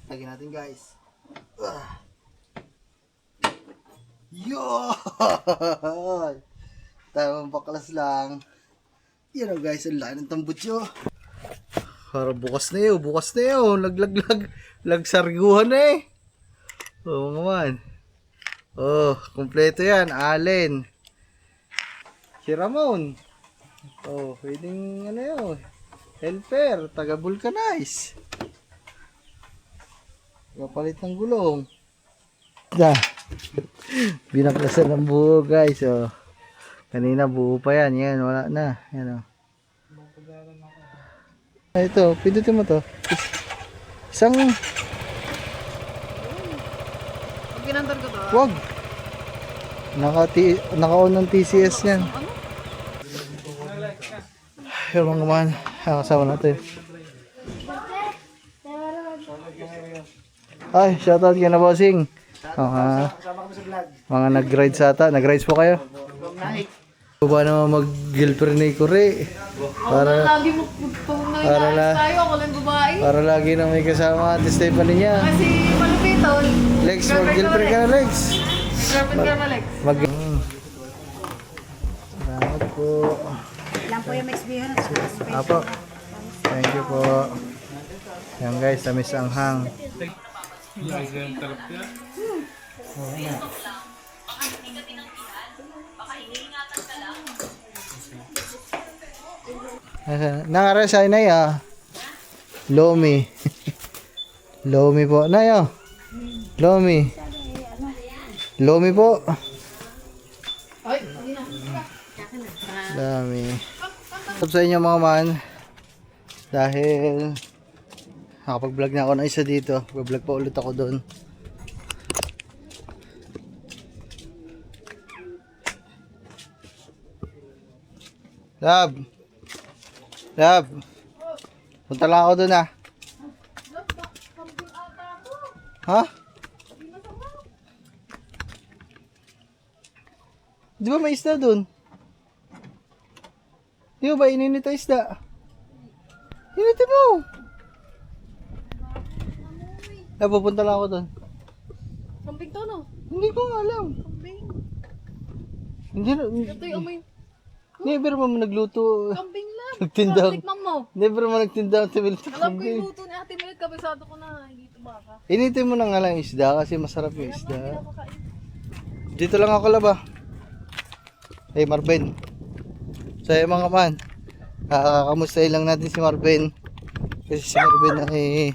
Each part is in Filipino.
Lagyan natin guys. Yun! Tamang baklas lang. Yan o guys, ang laki ng tambutso. Para bukas na yun, lagsariguhan na eh. Oo naman. Oh, kompleto yan, Allen. Si Ramon. Oh, pwedeng ano yun. Helper, taga vulcanize. Kapalit ng gulong. Binaklasan ng buo guys. Oh. Kanina buo pa yan. Yan, wala na. Yan oh. Ito, pindutin mo to. Isang... Pag pinandar ko to. Wag. Naka-on ng TCS yan. Yung mga man, kasama natin. Ay, shoutout kay na bossing. Mga nag-rides ata. Nag-rides po kayo? Baba naman mag-girlfriend ni Kure. Lagi mo tayo, ako lang babae. Para lagi na may kasama at Stephanie niya. Kasi malupiton. Lex, mag-girlfriend ka na Lex. Girlfriend ka na Lex. Salamat po. Lang po yung Max Bihon. Apo. Thank you po. Yan guys, tamis ang hang. Nangaral sa inay ah. Lomi. Lomi po. Nayo. Lomi. Lomi po. Dami. Stop sa inyo mga man. Dahil nakapag-vlog na ako ng isa dito. Mag-vlog pa ulit ako doon. Lab. Lab. Punta lang ako doon ah. Ha? Di ba may isda doon? Di ba ininit ang isda? Initin mo. Eh, pupunta lang ako doon. Kambing to no? Hindi ko alam. Kambing. Hindi na. Ito yung amoy. Never mo nagluto. Kambing lang. Nagtinda. Tikman mo. Never mo nagtinda ng timil. Alam ko yung luto ni Ate Milet, kabisado ko na. Hindi ito baka. Initin mo na nga lang isda kasi masarap yung isda. Pinapakain. Dito lang ako laba. Hey Marvin. So mga man, kamustahin lang natin si Marvin. Kasi si Marvin ay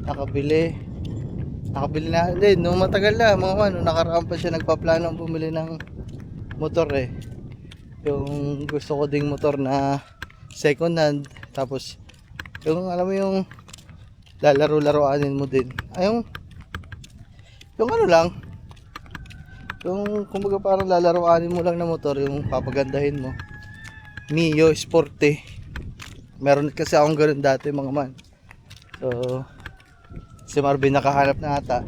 nakabili na din. Nung matagal na mga man, nung nakaraan pa siya nagpaplano bumili ng motor eh. Yung gusto ko ding motor na second hand. Tapos yung alam mo yung lalaro-laroanin mo din. Ay yung ano lang. Yung kumbaga parang lalaroanin mo lang na motor, yung papagandahin mo. Mio Sporte. Meron kasi akong ganun dati mga man. So si Marvin nakahanap na ata.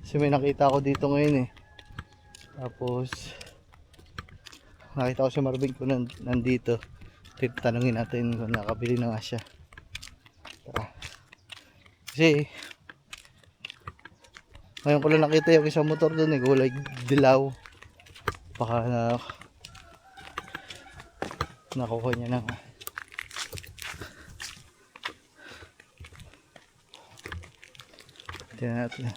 Kasi may nakita ako dito ngayon eh. Tapos nakita ko si Marvin kung nandito. Tanungin natin kung nakabili na nga siya. Kasi ngayon ko lang nakita yung isang motor doon eh, kulay dilaw. Baka nakuha niya ng tingnan natin.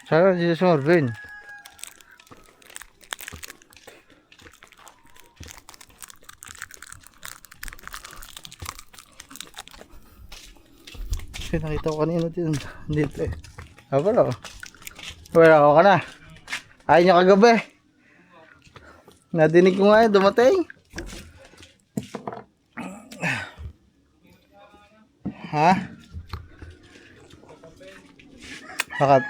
Sana dito si Marvin. Kasi nakita ko kanina dito eh. Wala ako ka na. Ayaw niya kagabi. Nadinig ko nga yun, dumating. Ha? Bakit?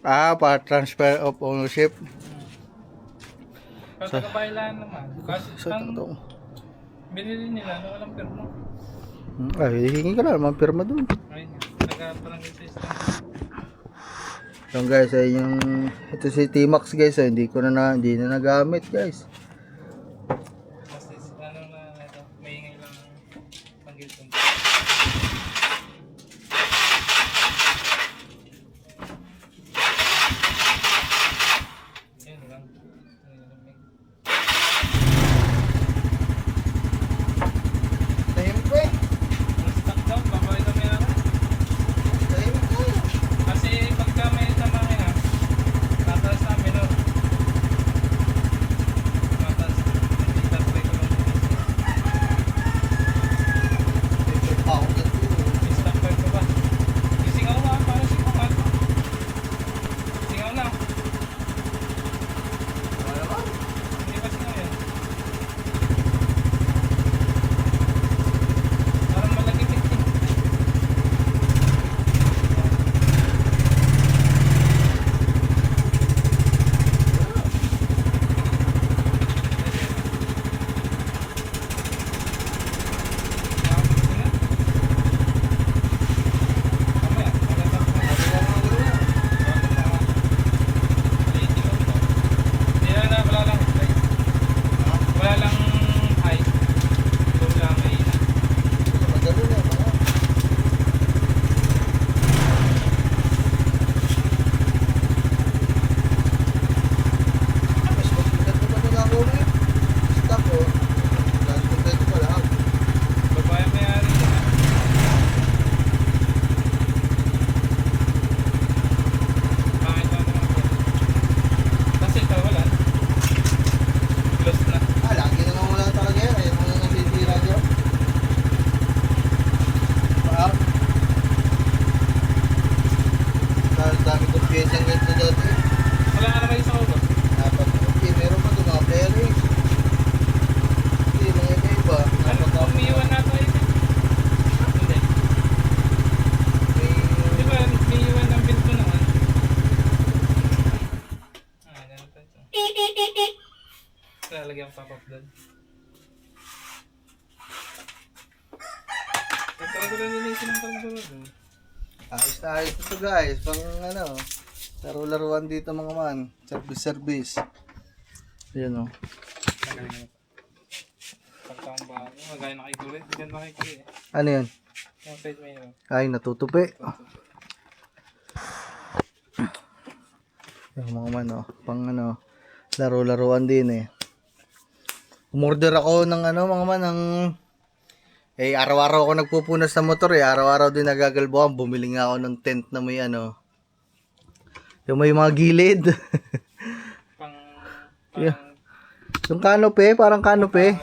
Pa transfer of ownership. Pagkakabailan naman. Kasi Sa totoo. binili nila, walang pirma. Ay, hihingi ka na naman pirma doon. Ayun, nagkaparangay system. So guys, ay yung ito si T-Max guys, ay, hindi na nagamit guys. Kasi ano na ito, maingay lang ang panggilton. Yan lang. Tahimik ko eh. Stock daw, babae daw may ako. Tahimik ko. Kasi pagka may tamahin ha, tataas na minor. Tataas, hindi tatry ko lang. Ako dito. Stock card ko ba? Singaw na, para singaw na. Singaw na. Wala naman. Hindi pa singaw yan. Parang malagipit eh. Madalo na. Baka. Mas magpinag ko pa ito ako eh. Stop oh. Lahat ko tayo pa lahat. Lagi na lang wala talaga yan. Ayaw mo na nasisira dyan. Baka. Dahil dami kong piyesang ganito dati. Dapat. Okay, meron pa ito mga bearings. Hindi, mga iba-iba. Dapat ako. May Lalagyan pa pop doon. Talaga lang nilisin ng pagduro. ayos na ayos ito guys. Pang ano, laro-laruan dito mga man. Service. Ayan o. Pagkaong ba? Magaya na kay Kulit. Diyan na kay Kulit. Ano yan? Yung side may yun. Ay, natutupi. Yung mga man o. Pang ano, laro-laruan din eh. Umorder ako ng ano mga man ng araw-araw ako nagpupunas ng motor eh. Araw-araw din nagagalbuhan. Bumili nga ako ng tent na may ano. Yung may mga gilid. Yeah. Yung canopy, parang canopy.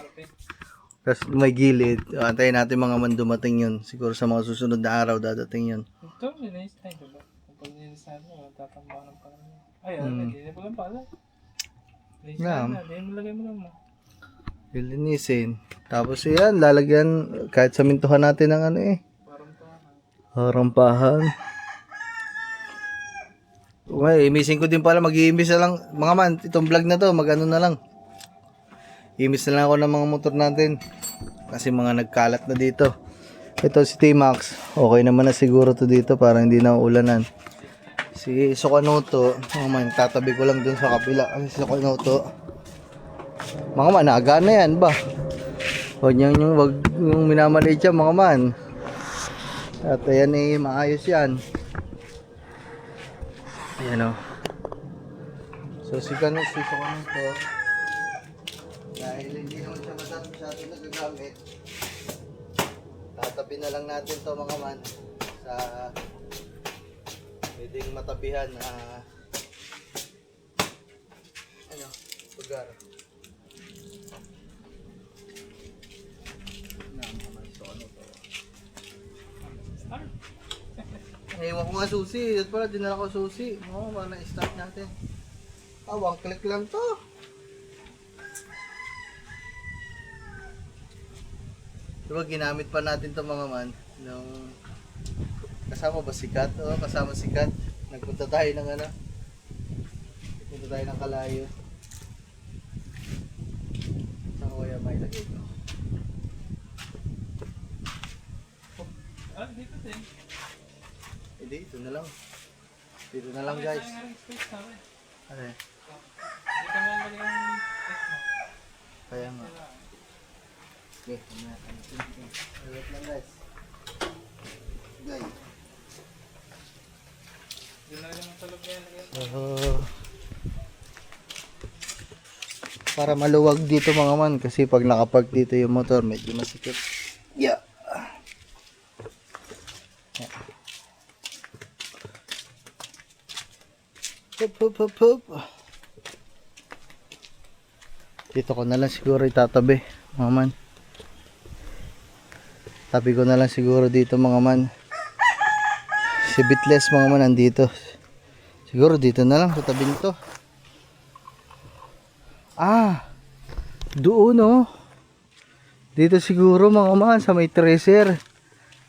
Tapos may gilid. Antayin natin mga man dumating yun. Siguro sa mga susunod na araw dadating yun. Ito, nilis tayo ba? Kung pag nilis natin, tatambakan ng parang. Ay, hindi mo lang pala. Nilis na, hindi mo lagay mo lang mo. Lilinisin. Tapos yan, lalagyan kahit samintuhan natin ng ano eh. Rampahan. Okay, imisin ko din pala, mag-iimis na lang. Mga man, itong vlog na to, mag-ano na lang. Imis na lang ako ng mga motor natin. Kasi mga nagkalat na dito. Ito si T-Max. Okay naman na siguro to dito para hindi na ulanan. Si Sukanoto, mga man, tatabi ko lang dun sa kapila. Kasi Sukanoto. Mga man, aga na yan ba? Huwag yung minamaliit siya mga man. At ayan eh, maayos yan. Ayan o. So si Sukanoto, dahil hindi naman siya masyado nagagamit, tatabi na lang natin to mga man sa pwedeng matabihan na ano, lugar. Ewan ko nga susi. Dito pala, dinala ko susi. Oo, para na-start natin. One click lang to. Diba, ginamit pa natin to mga man. Nung kasama ba sikat? Oo, kasama sikat. Nagpunta tayo ng ano. Nagpunta tayo ng Kalayo. Saan ko kaya may lagay ko? Dito din. Hindi, ito na lang. Dito na lang guys. Nga rin space namin. Ano eh? Hindi kami lagay ang space mo. Kaya nga. Okay, wait lang guys. Guys. Doon na rin ang talog na yan. Para maluwag dito mga man kasi pag nakapark dito yung motor medyo masikip. Yeah. Hup. Dito ko na lang siguro itatabi mga man. Tabi ko na lang siguro dito mga man. Si Bitless mga man nandito. Siguro dito na lang sa tabi nito. Doon oh. Dito siguro mga man sa may tracer.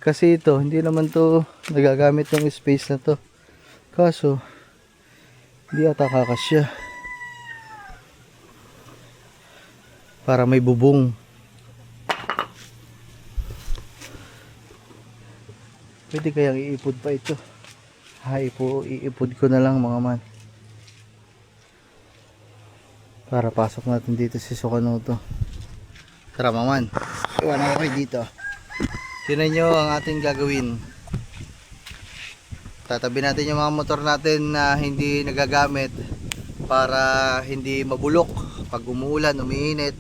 Kasi ito, hindi naman to nagagamit ng space na to. Kaso, hindi ata kakasya. Para may bubong. Pwede kayang iipod pa ito. Iipod ko na lang mga man. Para pasok natin dito si Sokonoto. Tara mga man. Iwan ako kayo dito. Tinan nyo ang ating gagawin. Tatabi natin yung mga motor natin na hindi nagagamit para hindi mabulok pag umuulan, umiinit.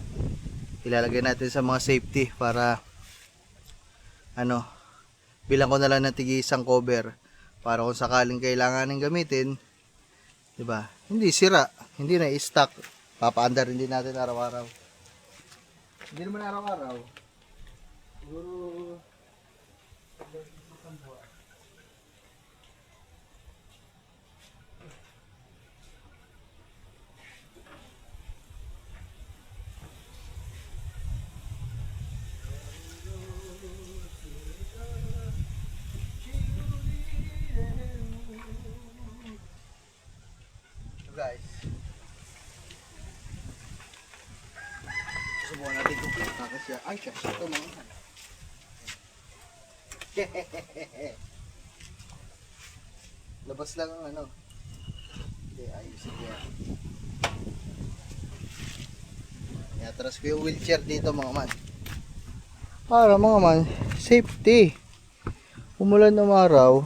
Ilalagay natin sa mga safety para bilang ko na lang ng tigi isang cover para kung sakaling kailanganin gamitin, 'di ba? Hindi sira, hindi na i-stock. Papaandar din natin araw-araw. Hindi naman araw-araw. Siguro guys. Subukan natin kung kakasya. Ay, kasya ito mga man. Labas lang ang Hindi, ayusin yan. Iatras ko yung wheelchair dito mga man. Para mga man, safety. Umulan ng araw.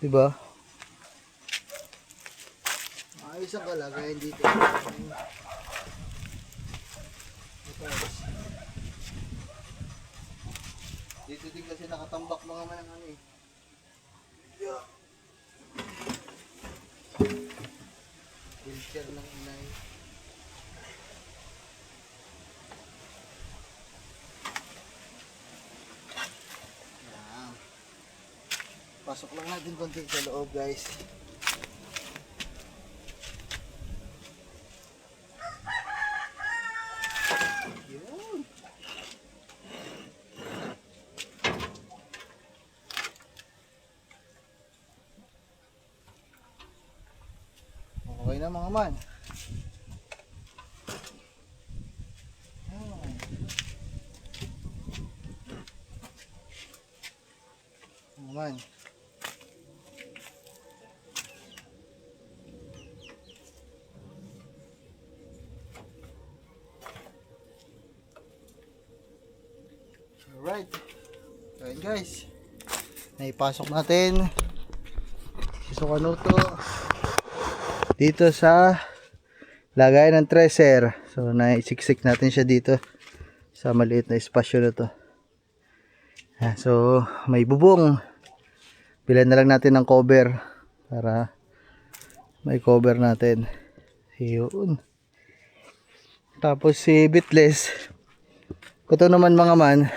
Diba? Ayos ang kalagayan dito. Dito din kasi nakatambak mga man ang wheelchair ng inay. Yan. Pasok lang natin konti sa loob guys. Okay na mga man. Mga man. Alright. Ayan guys. Naipasok natin si Sokonoto dito sa lagayan ng tracer. So naisiksik natin siya dito sa maliit na espasyo na to. So may bubong. Bilan na lang natin ng cover para may cover natin. Yun. Tapos si Bitless, ito naman mga man,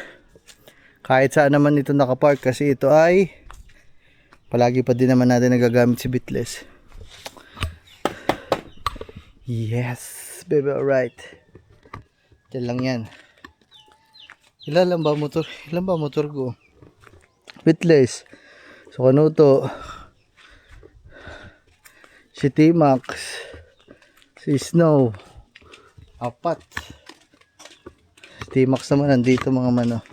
kahit saan naman ito nakapark kasi ito ay palagi pa din naman natin nagagamit si Bitless. Yes, baby, alright. Diyan lang yan. Ilan ba motor ko? Bitless, Sokonoto, si T-Max, si Snow, 4. Si T-Max naman nandito mga mano.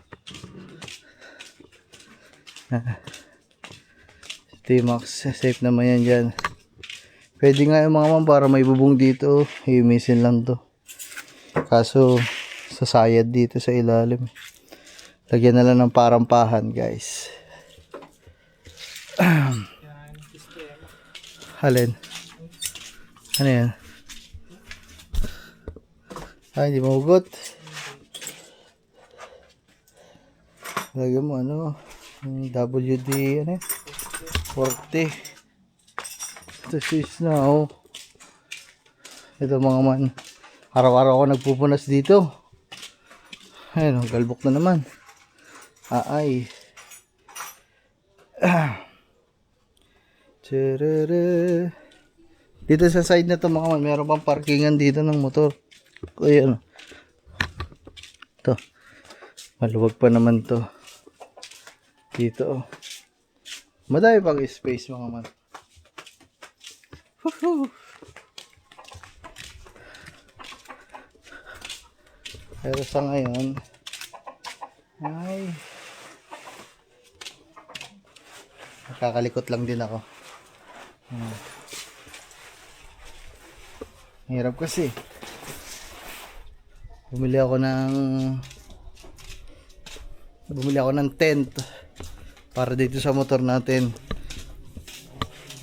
T-Max, safe naman yan dyan. Pwede nga yung mga man para may bubong dito, himisin lang to. Kaso, sasayad dito sa ilalim. Lagyan na lang ng parampahan, guys. Halin? Ano yan? Ay, hindi mahugot. Lagyan mo ano, yung WD, ano yun? 40. Ito sis na, oh. Ito mga man. Araw-araw ako nagpupunas dito. Ayun, oh, galbok na naman. Ay. Tsururu. Dito sa side na to mga man, meron pang parkingan dito ng motor. Ayan. Ito. Maluwag pa naman to. Dito, oh. Madami pang space mga man. Woohoo! Pero sa ngayon ay nakakalikot lang din ako. Hirap kasi. Bumili ako ng tent para dito sa motor natin.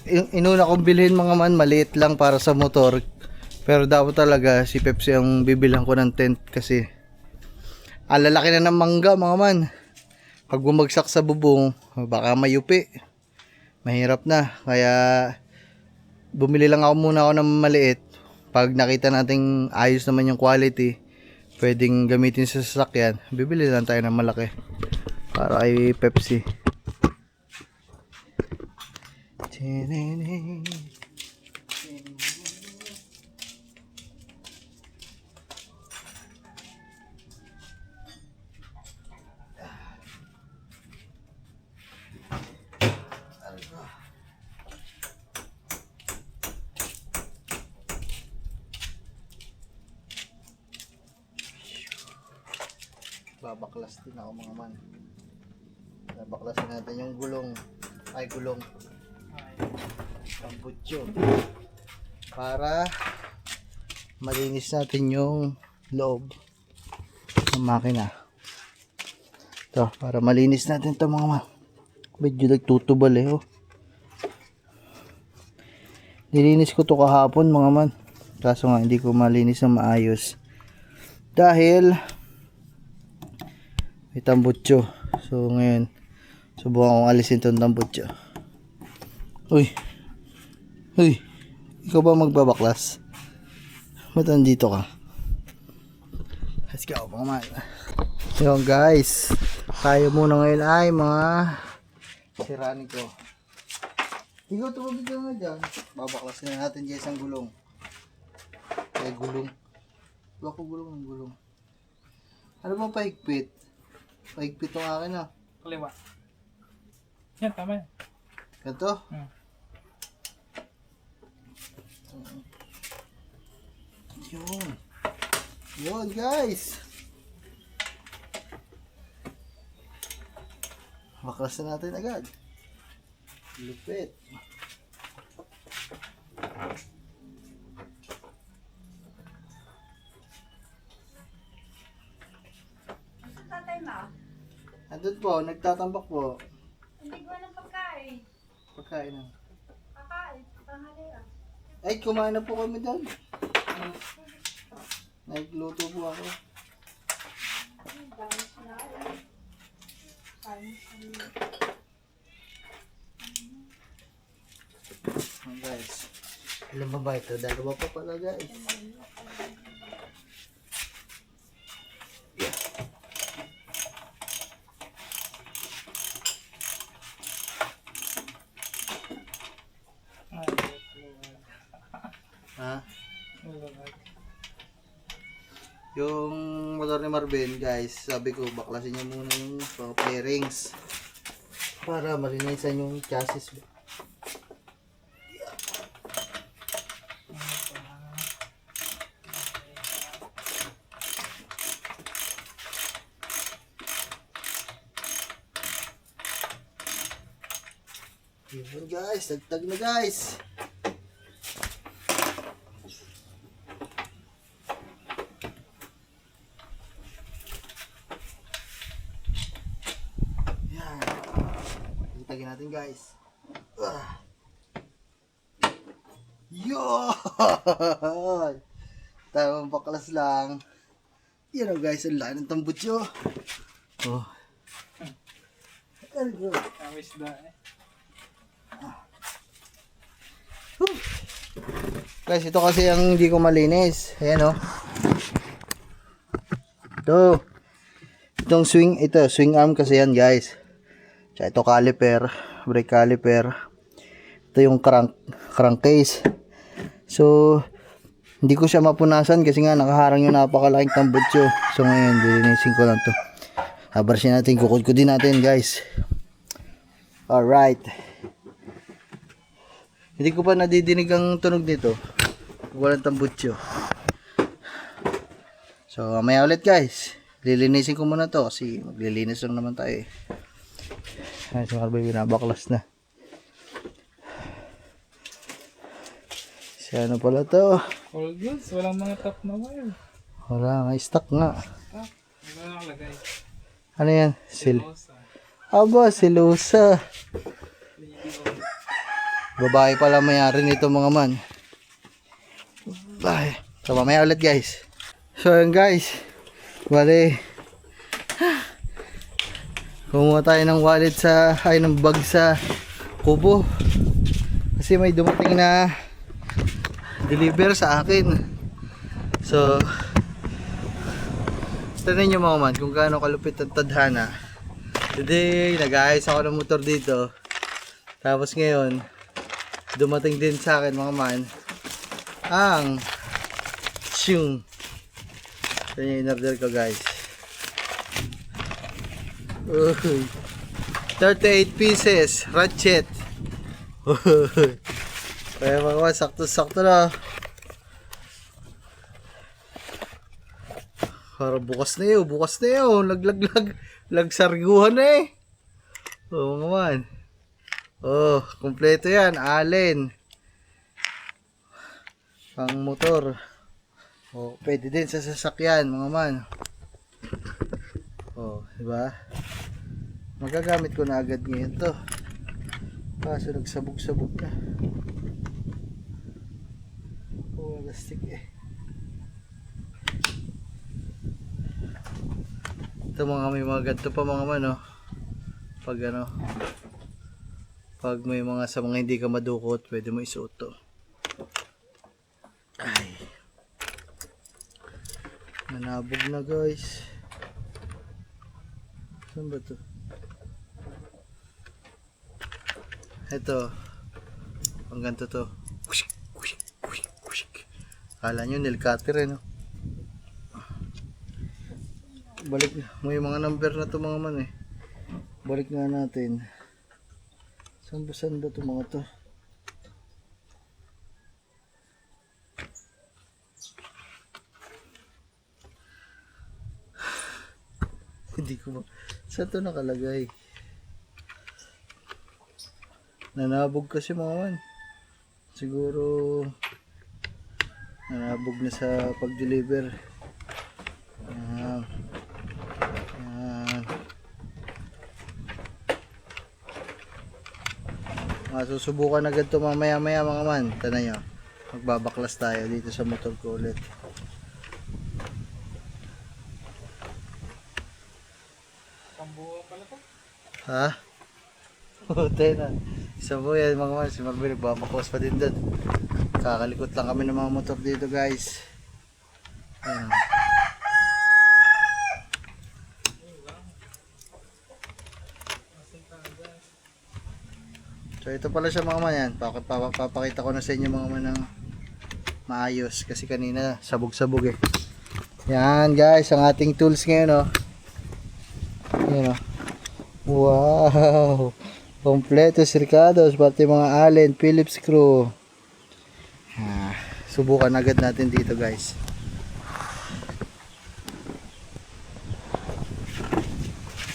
Inuna kong bilhin mga man, maliit lang para sa motor. Pero dapat talaga si Pepsi ang bibilhan ko ng tent kasi alalaki na ng mangga mga man. Pag bumagsak sa bubong, baka mayupi. Mahirap na. Kaya bumili lang ako muna ng maliit. Pag nakita nating ayos naman yung quality, pwedeng gamitin sa sasakyan, bibili lang tayo ng malaki para kay Pepsi. Babaklas din ako mga man. Babaklasin natin yung gulong. Ay, gulong. Ang butyo. Para malinis natin yung loob ng makina. Ito, para malinis natin ito mga man. Medyo nagtutubal eh. Oh. Nilinis ko to kahapon mga man. Kaso nga hindi ko malinis na maayos. Dahil may tambutso. So ngayon subukan kong alisin itong tambutso. Uy, ikaw ba magbabaklas? Ba't nandito ka? Let's go mga man. Yun guys, tayo muna ngayon ay mga sirani ko. Ikaw tumabig ka nga dyan. Babaklasin na natin dyan isang gulong. Gulong. Wala ko gulong ng gulong. Ano bang pahigpit? Pahigpit ng akin ah. Kaliwa. Yan, tama yan. Ganito? Yun. Yun guys. Baklasin natin agad. Lupit. Tatay mo, Andun po, nagtatambak po. hindi ko ng pagkain. Pagkain na. Kakain, panghalian. Ay, kumain na po kami doon. Nagluto po ako. Dami na. Kain. Oh, guys. Ilan ba ba ito? Dalawa pa pala guys. Ha? Yung motor ni Marvin guys, sabi ko baklasin niyo muna yung mga fairings para malinisan yung chassis. Yun guys, dagdag na guys. Yan. Dagdagin natin guys. Yun! Tamang baklas lang. Yan o guys, ang laki ng tambutso. Oh. Very good. Awis da eh. Guys, ito kasi ang hindi ko malinis. Ayan o. Ito. Itong swing arm kasi yan guys. Tsaka ito caliper, brake caliper. Ito yung crankcase. So, hindi ko siya mapunasan kasi nga nakaharang yung napakalaking tambutso. So ngayon, lilinisin ko lang to. Habarsin natin, kukudkudin natin guys. Alright. Hindi ko pa nadidinig ang tunog nito. Walang tambutso. So, mamaya ulit guys. Lilinisin ko muna to kasi maglilinis lang naman tayo eh. Ay, si Marboy binabaklas na. Si ano pala to? All goods, walang mga top na wire. Wala nga, stock nga. Ah, hindi mo nakalagay. Ano yan? Silosa. Aba, silusa. Babae pala mayari nito mga man. Ay, so mamaya ulit guys. So yun guys. Bale. Kumuha tayo ng wallet ng bag sa Kubo. Kasi may dumating na deliver sa akin. So, tignan nyo mga man kung gaano kalupit ang tadhana. Today, nag-aayos ako ng motor dito. Tapos ngayon, dumating din sa akin mga man ang Shung. Ito yung in-order ko guys. 38 pieces ratchet. Kaya mga man, sakto-sakto na. Para bukas na yun. Lagsariguhan na eh. Oo mga man. Oh, kompleto yan. Allen. Pang motor. Oh, pwede din sa sasakyan mga man. Oh, diba? Magagamit ko na agad ngayon to. Kaso nagsabog-sabog na. Oh, elastic eh. Ito mga may mga ganito pa mga man oh. Pag may mga sa mga hindi ka madukot, pwede mo isuot to. Ay. Nanabog na guys. Saan ba to? Ito. Ang ganito to. Kala nyo nail cutter eh no? Balik na. May mga number na to mga man eh. Balik nga natin. Saan ba to mga to? Hindi ko saan to nakalagay? Nanabog kasi mga man. Siguro nanabog na sa pag-deliver. Susubukan agad ito mamaya mga man. Tana nyo, magbabaklas tayo dito sa motor ko ulit. Sambuha pala to? Ha? Tayo na. Isang buhay yan mga man. Si Marvin nagbabaklas pa din doon. Kakalikot lang kami ng mga motor dito guys. Ayan. So ito pala siya mga man yan. Papakita ko na sa inyo mga man ng maayos. Kasi kanina sabog-sabog eh. Yan guys, ang ating tools ngayon oh. Yan oh. Wow! Kompleto sirkados, pati mga Allen, Phillips screw. Subukan agad natin dito guys.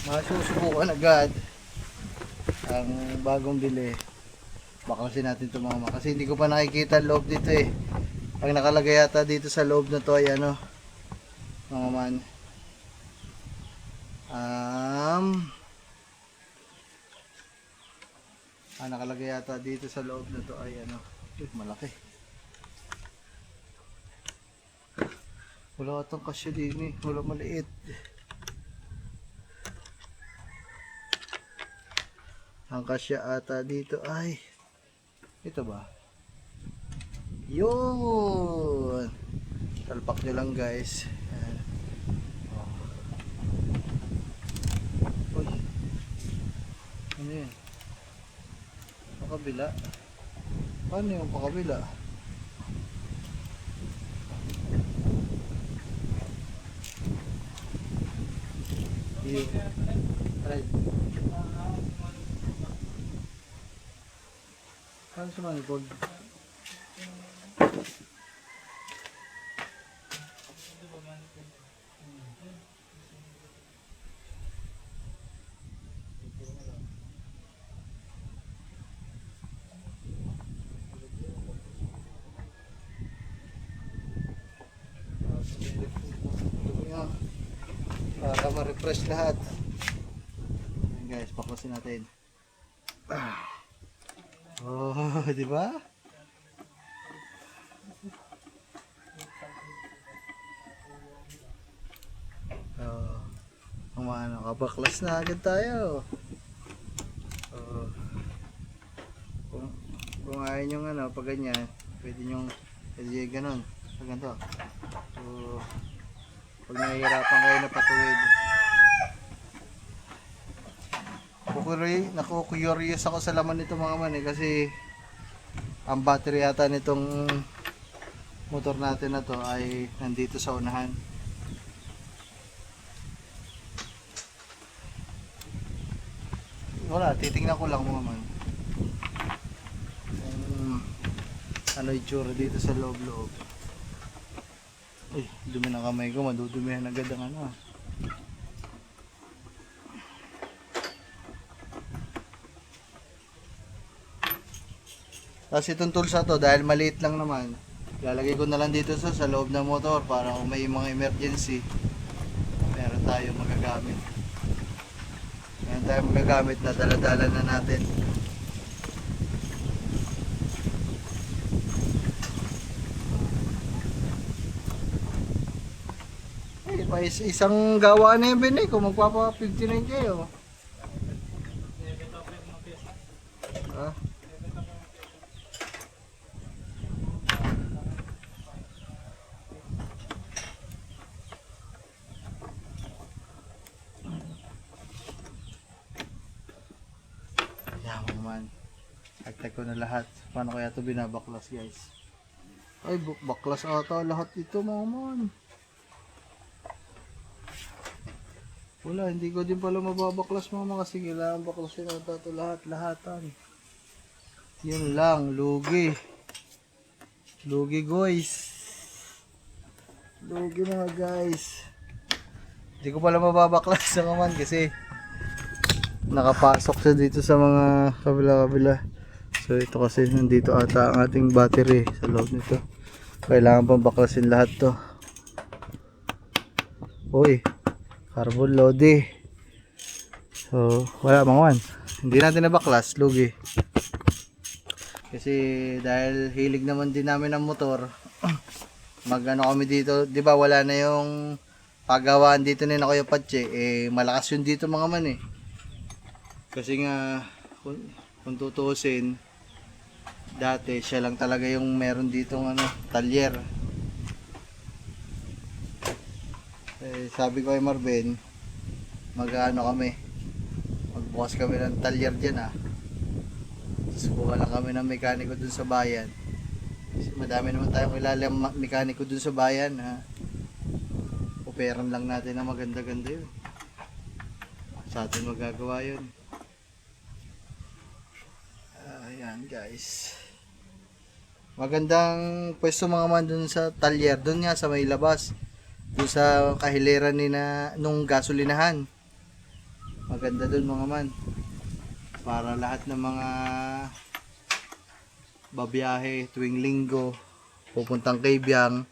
Masusubukan agad ang bagong bili. Baklasin natin ito mga man. Kasi hindi ko pa nakikita ang loob dito eh. Ang nakalagay yata dito sa loob na to ay ano, mga man. Ang nakalagay yata dito sa loob na to ay ano, malaki. Wala atang kasya din eh, wala maliit. Ang kasya ata dito ay ito ba? Yun! Talpak nyo lang guys. Ayan. Oh. Uy! Ano yun? Pakabila? Paano yung pakabila? Yun. Right. Paano sa manifold? Para ma-refresh lahat. Ayan guys, paklasin natin. Oh, di ba? Oh, kumano, kabaklas na agad tayo. Oh. Kung ayaw nyo ano, pag ganyan, pwede nyo ganun. Pag ganito. So, pag nahihirapan kayo na patuwid. Naku-curious ako sa laman nito mga man eh, kasi ang battery yata nitong motor natin na to ay nandito sa unahan. Wala, titingnan ko lang mga man. Ano itsura dito sa loob-loob. Uy, dumi ng kamay ko, madudumihan agad ang ano. Tapos itong tools na to, dahil maliit lang naman, lalagay ko na lang dito sa loob ng motor para kung may mga emergency, meron tayo magagamit. Meron tayo magagamit na dala-dala na natin. Isang gawa na yung binay kung magpapa 59 kayo. Ha? Yaman naman. Hagtag ko na lahat. Paano kaya ito binabaklas guys? Ay, baklas ata lahat ito mga man. Wala, hindi ko din pala mababaklas mga kasi kailangan baklasin ata ito lahatan. Yun lang, lugi. Lugi guys. Lugi na guys. Hindi ko pala mababaklas na man kasi nakapasok siya dito sa mga kabila-kabila. So ito kasi nandito ata ang ating battery sa loob nito. Kailangan pang baklasin lahat to. Uy, carbon load. So wala mga man. Hindi natin nabaklas, lugi. Kasi dahil hilig naman din namin ng motor, magano kami dito, 'di ba wala na yung pagawaan dito ni Kuya Patche, malakas yun dito mga man eh. Kasi nga kung tutuusin, dati siya lang talaga yung meron ditong ano, talyer. Sabi ko kay Marvin, mag-ano kami, magbukas kami ng talyer dyan Subukan lang kami ng mekaniko dun sa bayan. Kasi madami naman tayong kilala mekaniko dun sa bayan Operan lang natin na maganda-ganda yun. Sa atin magagawa yun. Ayan guys. Magandang pwesto mga man dun sa talyer. Dun nga sa may labas. Dun sa kahiliran nung gasolinahan. Maganda dun mga man. Para lahat ng mga babiyahe tuwing linggo, pupuntang Kabyang.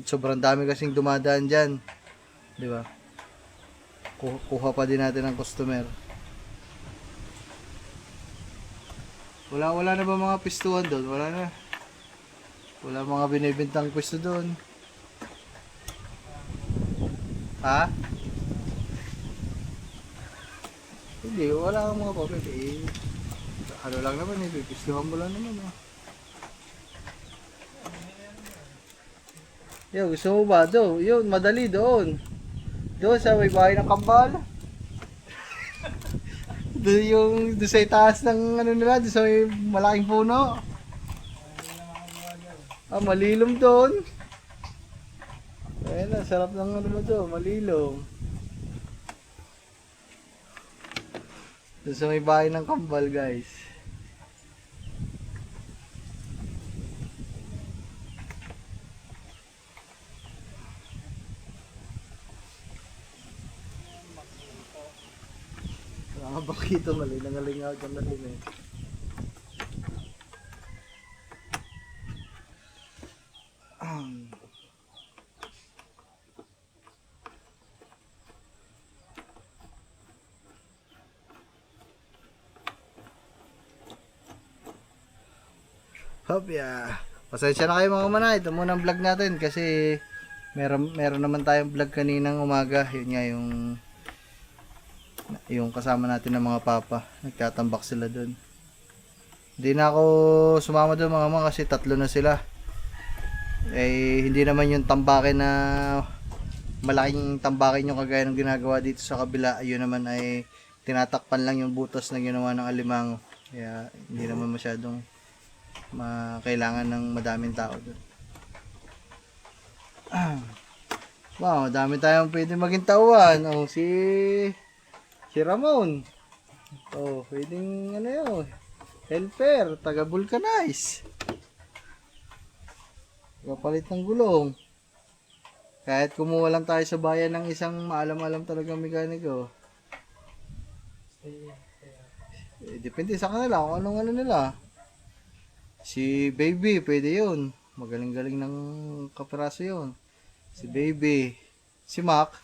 Sobrang dami kasing dumadaan dyan. Di ba? Kuha pa din natin ng customer. Wala na ba mga pistuhan doon? Wala na. Wala mga binibintang pisto doon. Ha? Hindi, wala kang mga papel. Ano lang naman, pipistuhan mo lang naman. Yo, gusto mo ba? Yun, madali doon. Doon sa may bahay ng kambal. Doon sa itaas ng ano nila, doon sa may malaking puno. Malilom doon. Ayun na, sarap ng ano mo doon, malilom. Doon sa may bahay ng kambal, guys. Bakito malingalingaw dyan na din eh. Hop, yeah. Pasensya na kayo mga manay. Ito muna ang vlog natin kasi meron naman tayong vlog kaninang umaga. Yun nga yung kasama natin ng mga papa. Nagtatambak sila doon. Hindi na ako sumama doon mga mga kasi 3 na sila. Hindi naman yung tambakin na malaking tambakin yung kagaya ng ginagawa dito sa kabila. Ayun naman ay tinatakpan lang yung butas na ginawa ng alimango. Kaya hindi naman masyadong kailangan ng madaming tao doon. Wow, dami tayong pwede maging tauhan. Si Ramon. Pwedeng ano yun. Helper, taga vulcanize. Kapalit ng gulong. Kahit kumuha lang tayo sa bayan ng isang maalam-alam talagang mekaniko. Depende sa kanila kung anong ano nila. Si Baby, pwede yun. Magaling-galing ng kapiraso yun. Si Baby. Si Mac.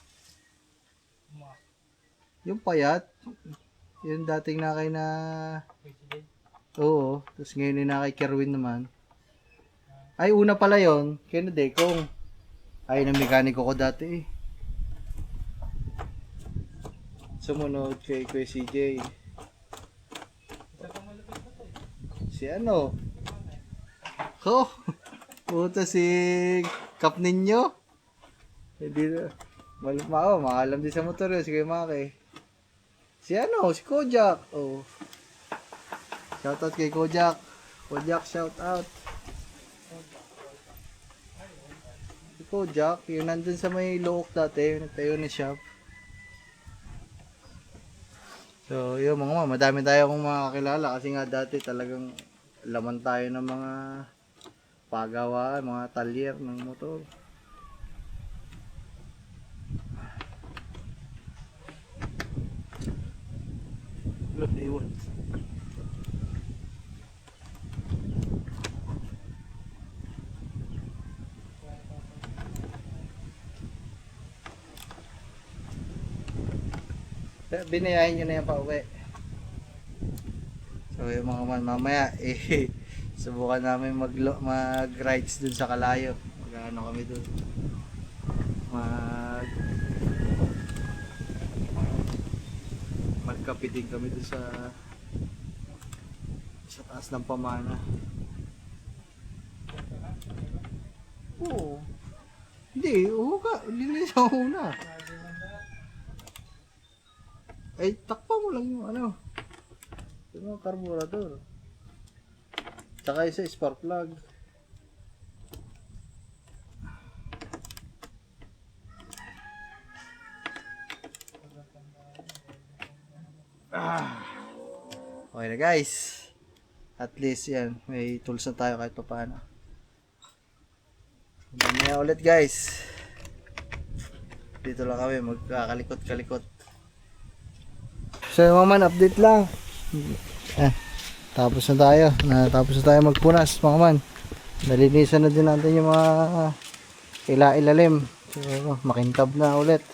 Yung payat. Yung dating nakay na... Oo. Tapos ngayon yung nakay Kerwin naman. Ay, una pala yun. Kaya na Dekong. Ay, ng mekaniko ko dati eh. Sumunod kay CJ. Si ano? Puta si Kap ninyo. Hindi na. Makalam din sa motor yun. Si Kuya Maki. Si Kojak. Shoutout kay Kojak. Kojak, shoutout. Si Kojak, yun nandun sa may look dati. Nagtayo ni shop. So, yun mga madami tayo akong makakilala. Kasi nga dati talagang laman tayo ng mga pagawaan, mga talyer ng motor. Iwan. Binayahin nyo na yan pa uwi. So yung mga mamaya subukan namin mag-rides dun sa Kalayo. Mag-ano kami dun. Magkape din kami dun sa taas ng Pamana. Oo. Hindi, hindi na siya una. Ay, takpa mo lang yung ano. Yung carburetor. Tsaka isa spark plug. Okay na guys. At least yan, may tools na tayo kahit pa paano. Mamaya ulit guys. Dito lang kami magkakalikot-kalikot. So man, update lang. Tapos na tayo. Natapos na tayo magpunas mga man. Nalinisan na din natin yung mga ilalim. So, makintab na ulit.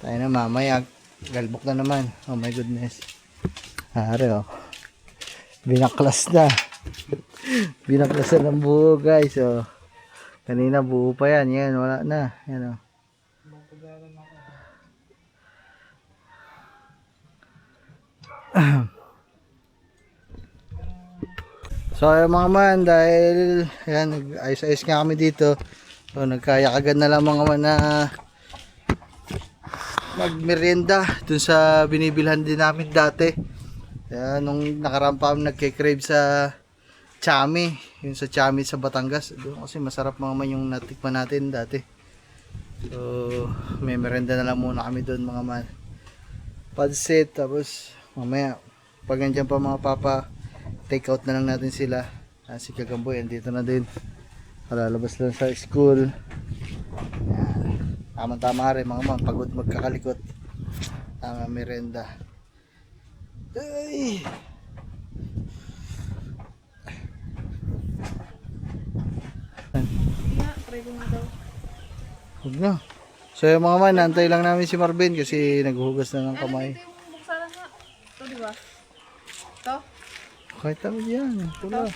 Tayo na mamaya. Galbok na naman. Oh my goodness. Are oh. Binaklas na. Binaklas na ng buo guys. Oh. Kanina buo pa yan. Yan wala na. Yan oh. So ayun mga man, dahil ayan, nag-ayos-ayos nga kami dito. So nagkaya agad na lang mga man na magmerienda dun sa binibilhan din namin dati. Kaya nung nakarampa kami nagke-crave sa Chami, yun sa Chami sa Batangas. Doon kasi masarap mga man yung natikman natin dati. So may merienda na lang muna kami doon mga man. Pansit, tapos mamaya pag nandiyan pa mga papa, take out na lang natin sila. Si Kagamboy andito na din, kalalabas lang sa school. Tama rin mga man, pagod magkakalikot. Tama merenda. Ay! Huwag na. So yung mga man, nantay lang namin si Marvin kasi naghuhugas na ng kamay. Ito yung buksalan nga. Ito diba? Ito? Kahit tawag yan, pula.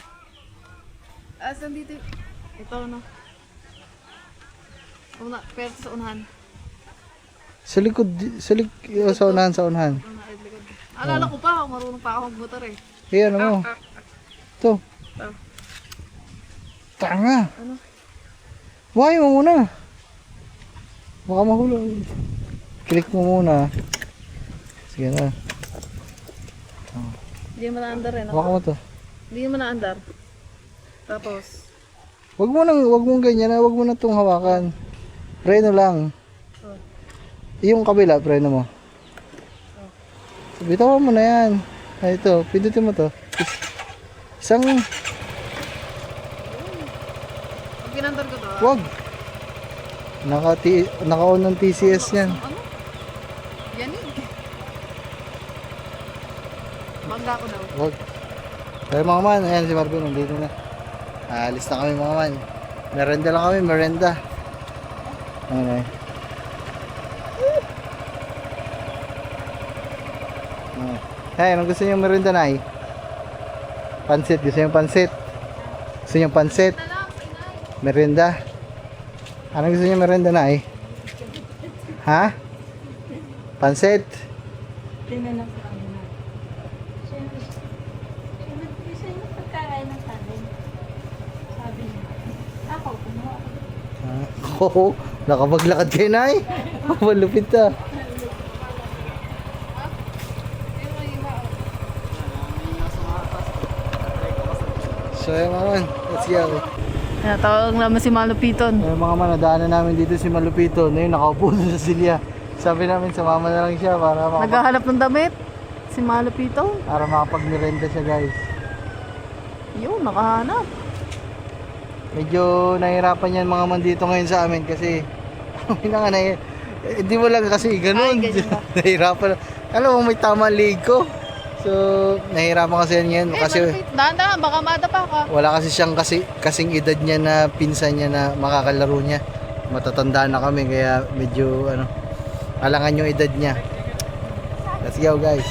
Asan dito? Ito no. Una, pero sa unahan. Sa likod, sa unahan, sa unahan. Likod. Alala ko pa, marunong pa ako magmotor eh. Eh, ano mo? Ito. Ito. Tanga. Ano? Buhay mo muna. Baka mahulog. Click mo muna. Sige na. Hindi mo na-andar eh. Baka mo to. Hindi mo na-andar. Tapos, Wag mo ganyan na, wag mo na itong hawakan. Preno lang. Oh. Yung kabila, preno mo. Bitawan mo na yan. Ay, ito, pindutin mo to. Isang, pag pinandar ko to, wag. Naka-on ng TCS yan. ano? Yan eh. Bangga ko daw. Wag. Kaya mga man, ayan si Marvin, nandito na. Alis na kami mga man. Merenda lang kami, merenda. Ayan. Hey, anong gusto niyo merenda na eh? Pansit, gusto niyo pansit? Gusto niyo pansit? Merenda? Anong gusto niyo merenda na eh? Ha? Pansit? Tinanong ko kanina. Siyempre, gusto niyo pagkain ng kanin. Sabi niya. Ako, kumuha ako. Oo, nakapaglakad kayo na eh. Malupit ah. So yun mga man, let's go. Tawag naman si Malupiton. Yung mga man, nadaanan namin dito si Malupito. Na yun, nakaupo doon sa silya. Sabi namin, sumama na lang siya para Naghahanap ng damit. Si Malupiton. makapag-merenda siya guys. Yun, nakahanap. Medyo nahihirapan yan mga man dito ngayon sa amin kasi hindi mo lang kasi ganun. Ay, ganyan ba? Nahihirapan. Alam mo, may tama leg ko. So, nahihirapan kasi yan ngayon. Kasi Dahan-dahan, baka madapa ka. wala kasi siyang kasing edad niya na pinsan niya na makakalaro niya. Matatanda na kami kaya medyo alangan yung edad niya. Let's go guys.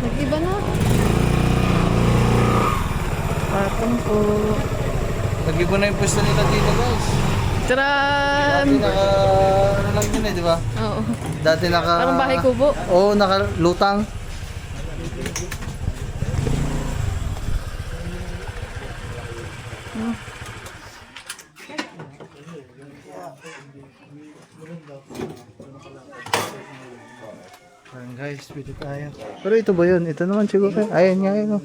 Nag-iba na. Patong po. Nag-iba na yung pwesto nila dito guys. Tara! Dati lang yun di ba? Oo. Dati Parang bahay kubo. Oo, nakalutang. Ayan guys, pwede tayo. Pero ito ba yun? Ito naman siguro. Ayan nga yun.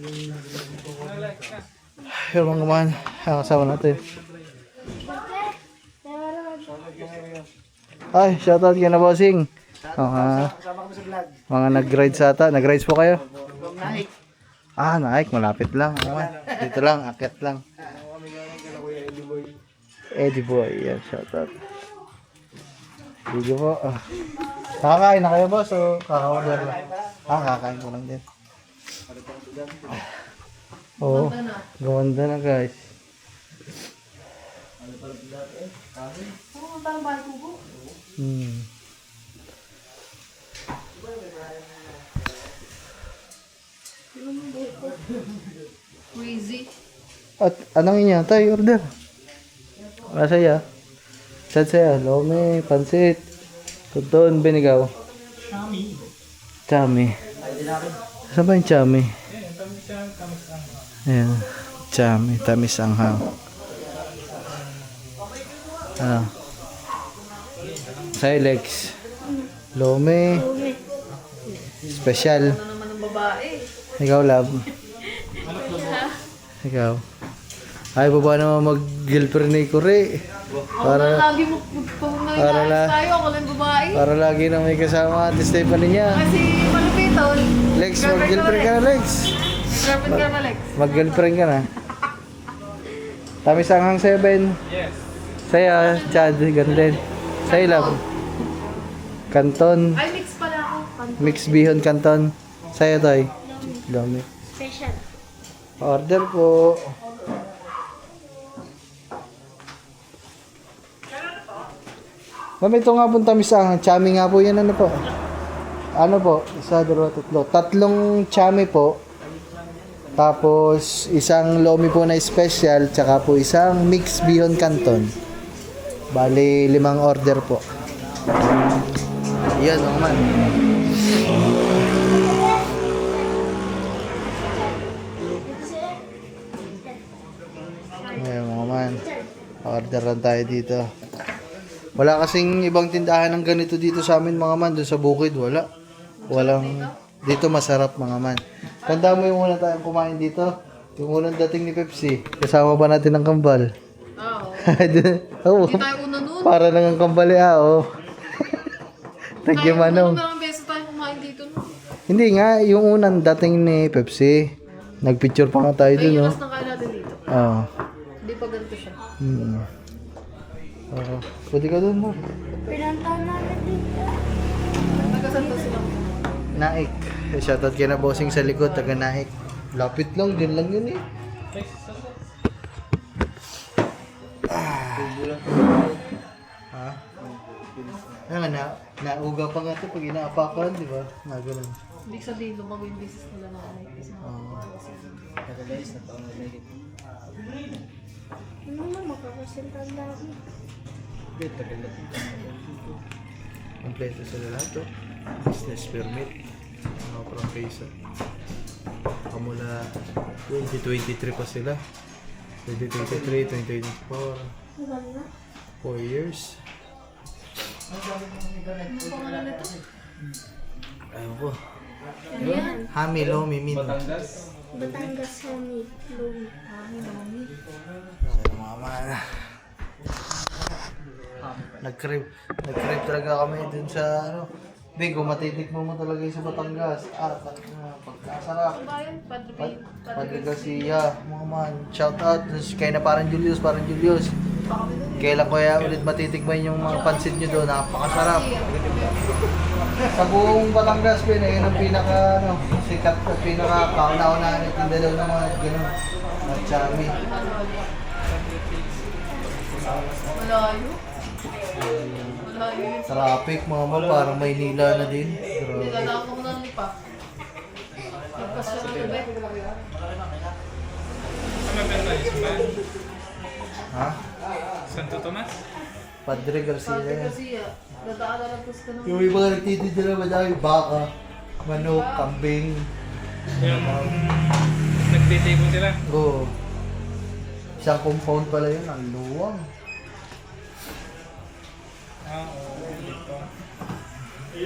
Yung mga man, kasama natin. Ay, shoutout kay na bossing. Mga nag-ride sa ata. Nag-rides po kayo? Ah, Naik. Malapit lang. Dito lang, akyat lang. Eddie Boy. Yan, shoutout. Sige po. Nakakain na kayo boss o kaka-order lang? Kakain ko lang din. Oo, Ganda na. gumanda na guys. Oo, parang bahay kubo. Hmm. Crazy. At anong inyo? Tayo, order. Masaya. Sad saya. Lome, pansit. Tuton, binigaw. Chami. Saan ba yung chami? Ayan. Chami, tamis anghang. Ano? Silex. Lome. Special. Ano naman ng babae? Ikaw, love. Ikaw. Ay, baba naman mag-girlfriend ni Kuri. Para lagi mo pag para nag tayo, ako lang babae. Para lagi na may kasama at Stephanie niya. Kasi malupiton. Lex, mag-girlfriend ka na, Lex. Girlfriend ka ba, Lex? Mag-girlfriend ka na. Tamis anghang 7. Yes. Saya, Chad, ganun din. Sa'yo, love. Canton. Ay, mix pala ako. Mix bihon canton. Sa'yo, Toy. Dami. Special. Order po. Ma'am, ito nga po tamis anghang. Chami nga po yan. Ano po? Ano po? Isa, dalawa, tatlo. Tatlong chami po. Tapos, isang lomi po na special. Tsaka po isang mix bihon canton. Bali, 5 order po. Yan, mga man. Ayan, mga man. Orderan tayo dito. Wala kasing ibang tindahan ng ganito dito sa amin, mga man. Doon sa bukid, wala. Walang... Dito masarap, mga man. Tanda mo yung una tayong kumain dito? Yung unang dating ni Pepsi. Kasama pa natin ang kambal. Oo. Oo. Hindi tayo una nun. Para lang ang kambali, oo. Thank you, Manong. Tayo beses tayo kumain dito nun. Hindi nga, yung unang dating ni Pepsi. Nagpicture pa nga tayo Ay, dun, yung no? mas nakain natin dito. Oo. Hindi pa ganito siya. Oo. Pwede ka dun, mo. Pinantahan namin dito. Nagkasanta sila. Naik. Shoutout kay na bossing sa likod, taga Naik. Lapit lang, din lang yun eh. Ha? Ayan nga, nauga pa nga ito pag inaapakan, di ba? Na ganun. Ibig sabihin, lumago yung business nila na ano. Ano naman makakasintan namin? Kompleto sila lahat to. Business permit. Mga prangkesa. Kamula 2023 pa sila. 2023, 2024. 4 years. Ano pangalan nito? Ayun ko. Ano yan? Hami, Lomi, Min. Batangas. Batangas Hami. Lumi. Ay, mga mana. Nag-crave talaga kami dun sa ano. Bingo, matitikmo mo talaga yung sa Batangas. Pagkasarap. Ano ba yun? Padre Garcia, mga man. Shout out. Kaya na parang Julius. Kailan ko kaya ulit matitikman yung mga pansit nyo doon. Napakasarap. Sa buong Batangas, yun ang pinaka sikat at pinaka kauna-una na tinda daw ng mga gano'n. Mga chami. Malayo. Malayo yun. Traffic, mga man. Parang Maynila na din. Hindi Grabe. ka lang kung nani pa. Pagkas siya ng gabi. Ano ba ito? Ha? Santo Tomas? Padre Garcia. Sabi kasi, dadaan ka ng... Yung iba nagtitinda na madami. Baka, manok, kambing. Yung nagtitipon sila. Oo. Isang compound pala yun. Ang luwang. Ah, oo. Dito. Ay,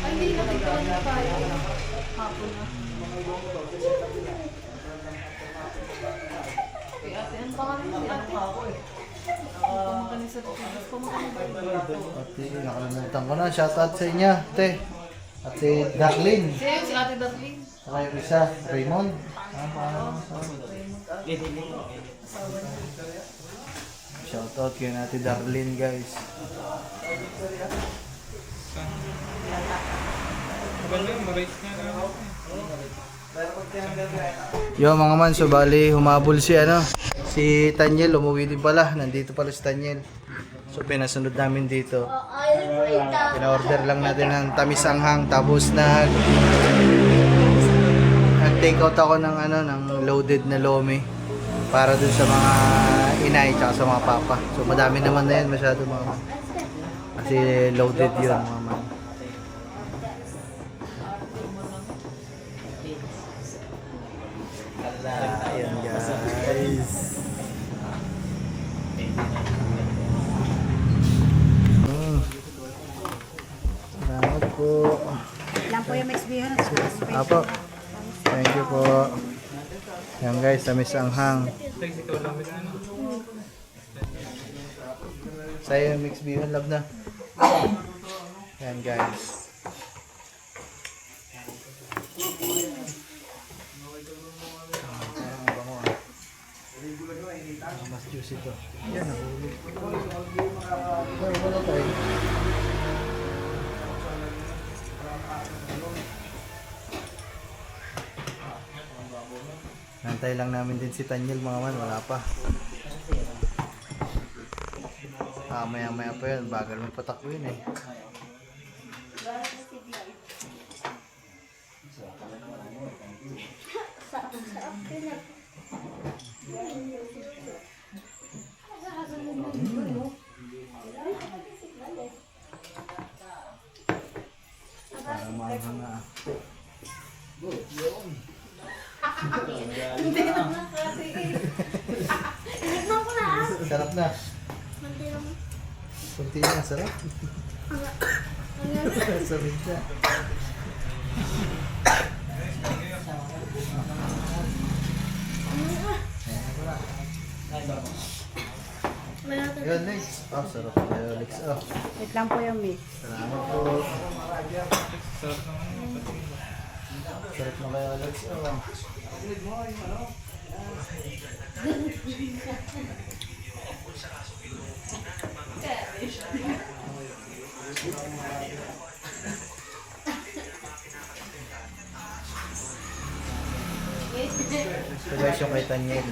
hindi na na tayo. Hapon na. Kay ate, ang pangalan ni ate? Pamakanin sa tigas. Pamakanin ba yun? Ate, nakalimutan ko na. Shoutout sa inyo, ate. Ate Jacqueline. Siya yun, si ate Darlene. Saka yung isa, Raymond. Ano pangalan mo sa Shoutout kay natin Darlene guys. Maganda yung marais nga na ako. Yo mga man, so bali humabol si si Tanyel, umuwi din pala. Nandito pala si Tanyel. So pinasunod namin dito. Pina-order lang natin ng tamis anghang, tapos nag-take out ako ng ng loaded na lomi para dun sa mga inay tsaka sa mga papa. So madami naman na yan, masyado mga man. Kasi loaded yun mga man. Ayan guys. Salamat po. Lang po yung XB yun. Apo. Thank you po. Ayan guys, tamis anghang. Sa'yo yung mix bihon, love na. Ayan guys. Mas juicy to. Yan, nahuli. Wala tayo. Nantay lang namin din si Tanyel mga man, wala pa. Maya maya pa yan, bagal magpatakwin eh. Parang mahal na. Inikman ko na ah. Sarap na. Hindi naman. Kunti na, sarap. Sarap na. Yun, next. Oh, sarap na yun, Alex. Oh, Wait lang po yung mix. salamat po. Sarap na kayo, Alex. Oh. Ito guys yung kay Tanyel.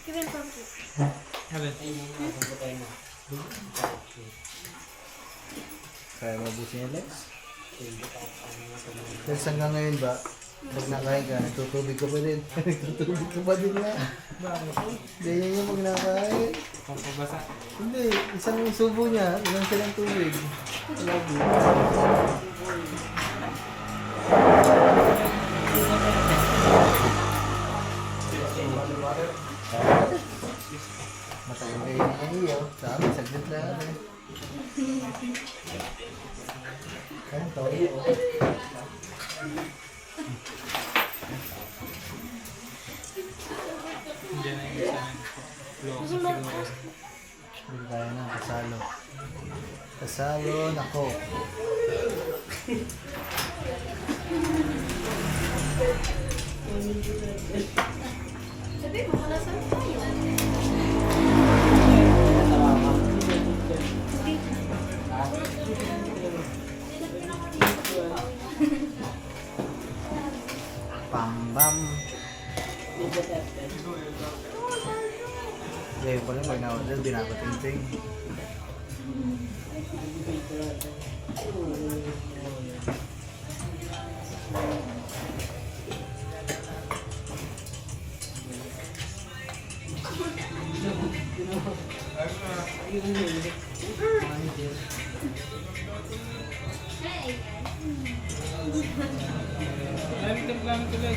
Kevin Pampi. Kaya mabusin yung Lex. Lex, hanggang ngayon ba? Pag nakain ka, nagtutubig ka pa din. Nagtutubig ka pa din na. Ganyan yung pag nakain. Pampabasa. Hindi, isang subo niya, ilang silang tubig. Lagi. Matagal kayo ng iyo. Sabi, saglit lang. Ano to? Hindi na yung isa. Loko siguro. Hindi kaya na, kasalo. Kasalo, nako. Sabi mo, wala sa tayo. Pambam. Ngayon pala pag na-order, binabating-ting. Maraming lang tuloy.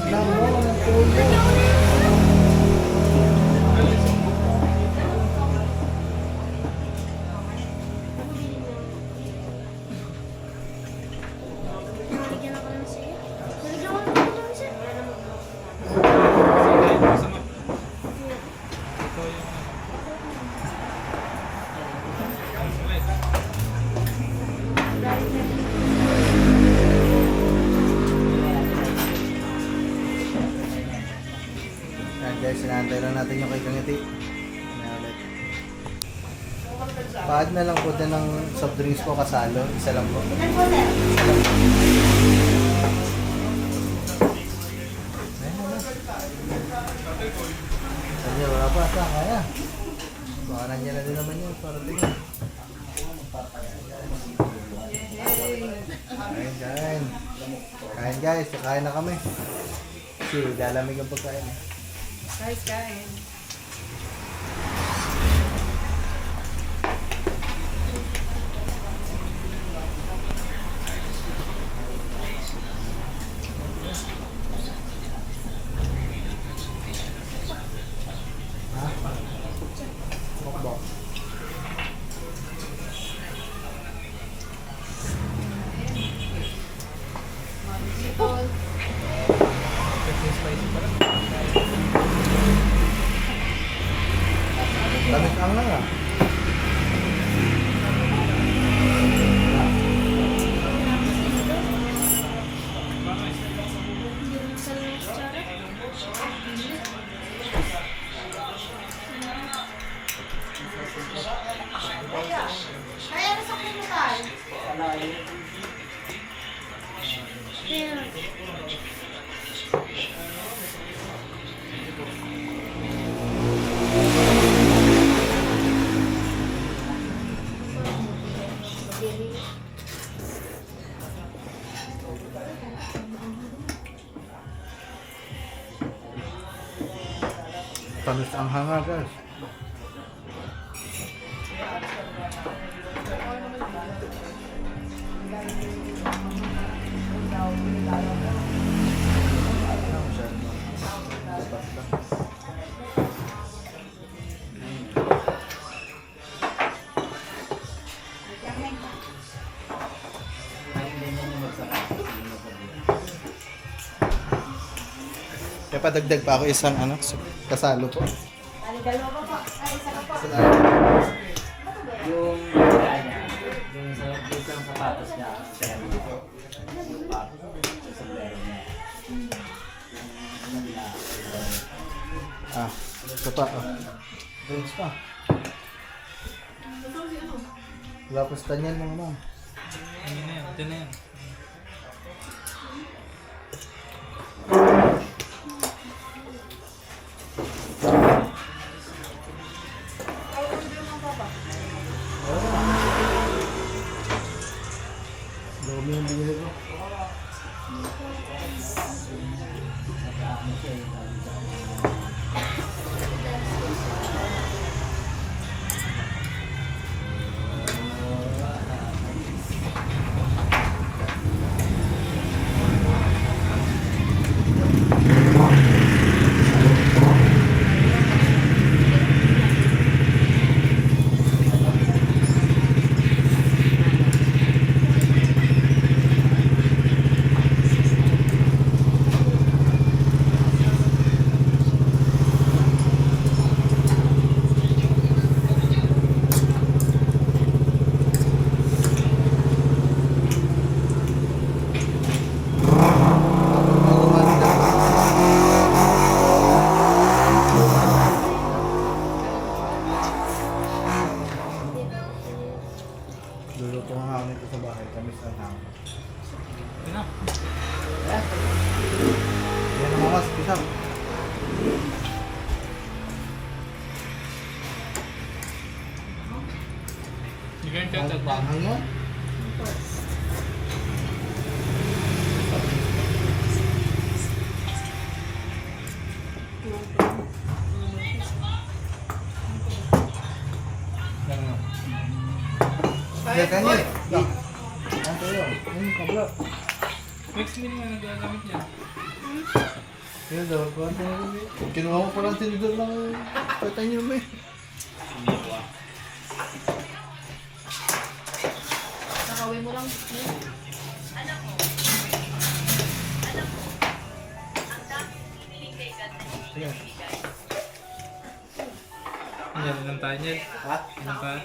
Namo, nagtulo. Nabigyan ako ng siya. Nabigyan ako ng siya. Masama. Ito yung na natin yung kay Kangiti. Ulit. Pa-add na lang po din ng soft drinks po kasalo. Isa lang po. Ilan po, sir? Kanya, wala pa ata. Kaya. Baka nandiyan na din naman yun. Para tingin. Kain. Kain guys. Kain na kami. Kasi lalamig ang pagkain. Guys, kain. Ha? Bok-bok. Tamis ang lang ah. Sa kutsara. Kaya sa kumutan. Kaya. Tamis ang hanga guys. Kaya padagdag pa ako isang ano, kasalo po. Dalawa pa po. Ay, isa pa po. Yung kanya, yung sa sapatos niya, pero yung sa sombrero niya. Ah, ito pa. Oh. Drinks pa. Wala pa sa tanyan mga ma'am. Ano na yan? Ito na yan. Dami yung binili ko. Luluto ang hangin ko sa bahay. Tamis ang hangin. Ito na. Yan ang mga pisang. Hindi ka yung tatag. Panghang mo? Kaya kanya. Ano tayo? Ano kabla? Next meal nga nagagamit niya. Kaya daw, kuwanta na kami. Kinuha mo pa lang tinidor ng patay niyo mo eh. Nakawin mo lang. Sige. Yan, ilang tayo niyan. Ha? Ilang tayo?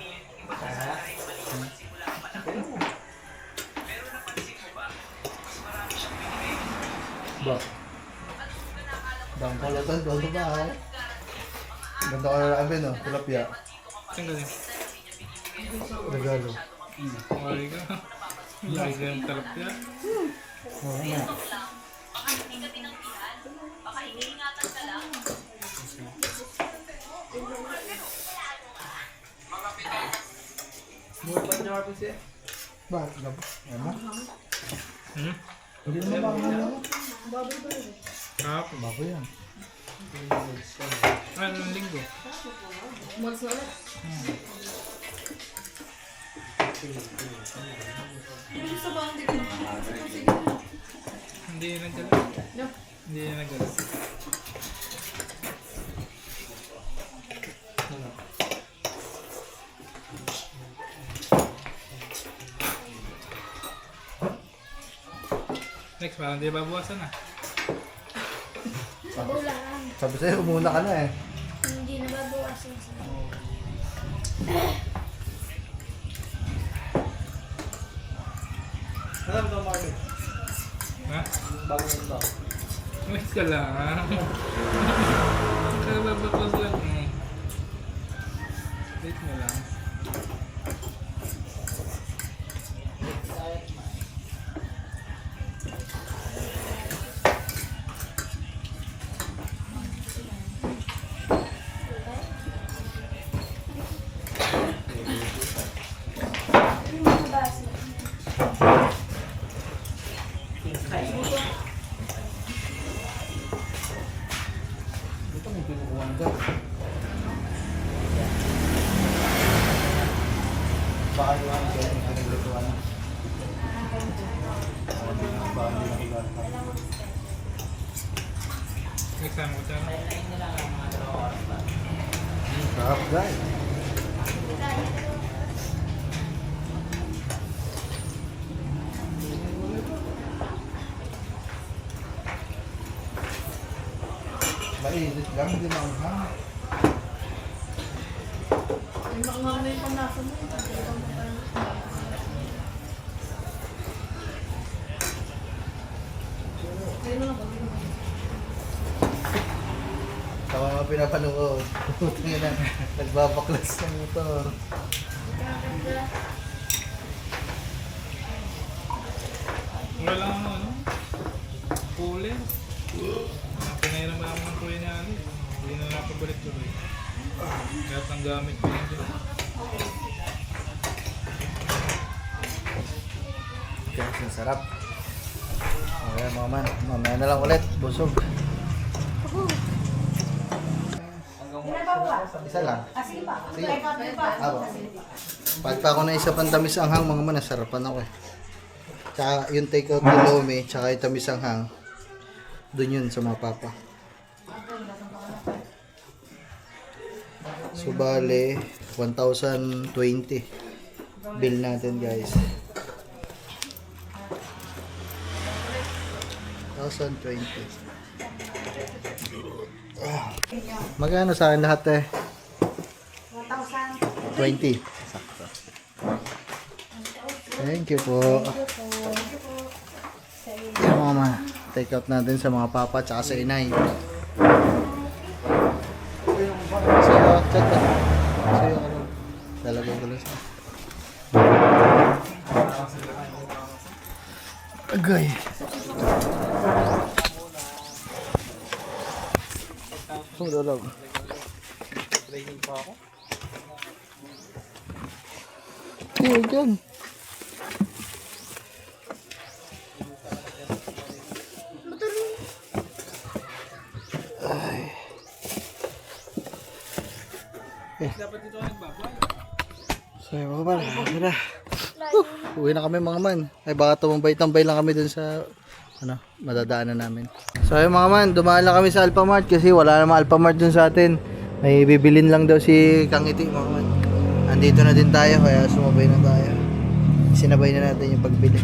Ba? Bang pulutan doon ba? Ganda ka na lang, no? Tilapia. Saan galing? Regalo. Mali ka. Mali ka yung talapya. Oo nga. Bakit ba? Ano? Hmm? Hindi naman ba ano? Kahapon. Bako yan. Anong linggo? Umalis na ulit. Yung sa bang dito. Sige. Hindi na nagdala. No. Hindi na nagdala. Next, parang di babawasan na. Sabaw lang. Sabi sa'yo, umuna ka na eh. Hindi nababawasan sa Alam mo, Marlon. Ha? Bago mo ito. Wait ka lang. Kaya babawas lang eh. Wait mo lang. Dito may pinukuha na dyan. Baka yung ano dyan, yung pinaglutuan. Baka hindi nakigatan. Next time ko dyan. Sarap guys. Mainit lang, hindi maanghang. Ay, makangang na yung panlasa mo. Ayun na lang ba? Tama mga pinapanood. Tingnan na, nagbabaklas ng motor. Wala lang ano. Puli. Pinahiram naman ng kuya niya ano. Hindi na napabalik tuloy. Kahit ang gamit ko yun dyan. Guys, ang sarap. Okay mga man, mamaya na lang ulit. Busog. Isa lang. Sige. Abo. Pagka ako na isa pang tamis ang hang, mga man, nasarapan ako eh. Tsaka yung take out ni Lomi, tsaka yung tamis ang hang. Doon yun sa mga papa. So bale, 1,020 bill natin guys. 1,020. Magkano sa akin lahat eh? 1,020. Sakto. Thank you po. Yan mama. Take out natin sa mga papa at sa inay. Sa'yo, chat ba? Sa'yo ano? Lalagay ko lang sa... Agay. Dalag. Training pa ako. Ayun dyan. Dapat dito ako nagbabay. So yun mga man, tara. Uwi na kami mga man. Ay baka tumambay-tambay lang kami dun sa ano, madadaanan namin. So yun mga man, dumaan lang kami sa Alphamart kasi wala namang Alphamart dun sa atin. May bibilin lang daw si Kangiti mga man. Andito na din tayo kaya sumabay na tayo. Sinabay na natin yung pagbili.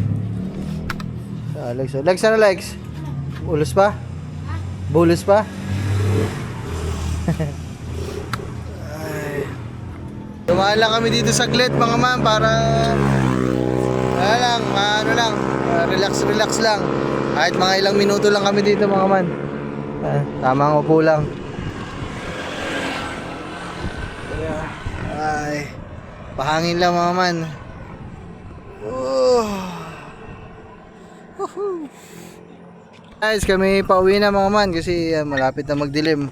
So Alex, Alex ano Alex? Bulos pa? Bulos pa? Dumaan lang kami dito saglit mga man para ano lang, relax lang. Kahit mga ilang minuto lang kami dito mga man. Tamang upo lang. Pahangin lang mga man. Oh. Woohoo. Guys, kami pauwi na mga man kasi malapit na magdilim.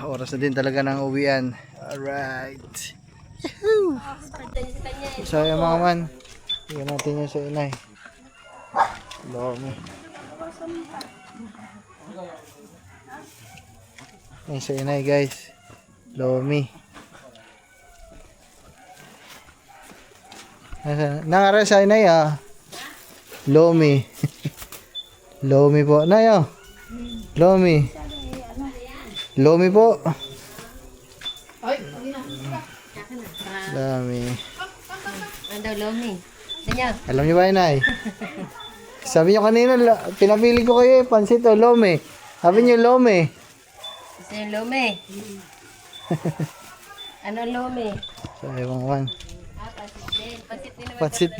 Oras na din talaga ng uwian. Alright. Yahoo! So yung mga man, tingnan natin yung sa inay. Lomi. Yung sa inay guys. Lomi. Nangara sa inay Lomi. Lomi po. Nayo. Lomi. Lomi po. Lomi. Ano daw, Lomi? Ganyan. Alam niyo ba yun, ay? Sabi niyo kanina, pinapili ko kayo pansit o Lomi. Sabi niyo Lomi. Gusto yung Lomi? Ano Lomi? Sabi mo man. Pansit din. Pansit din naman. Pansit.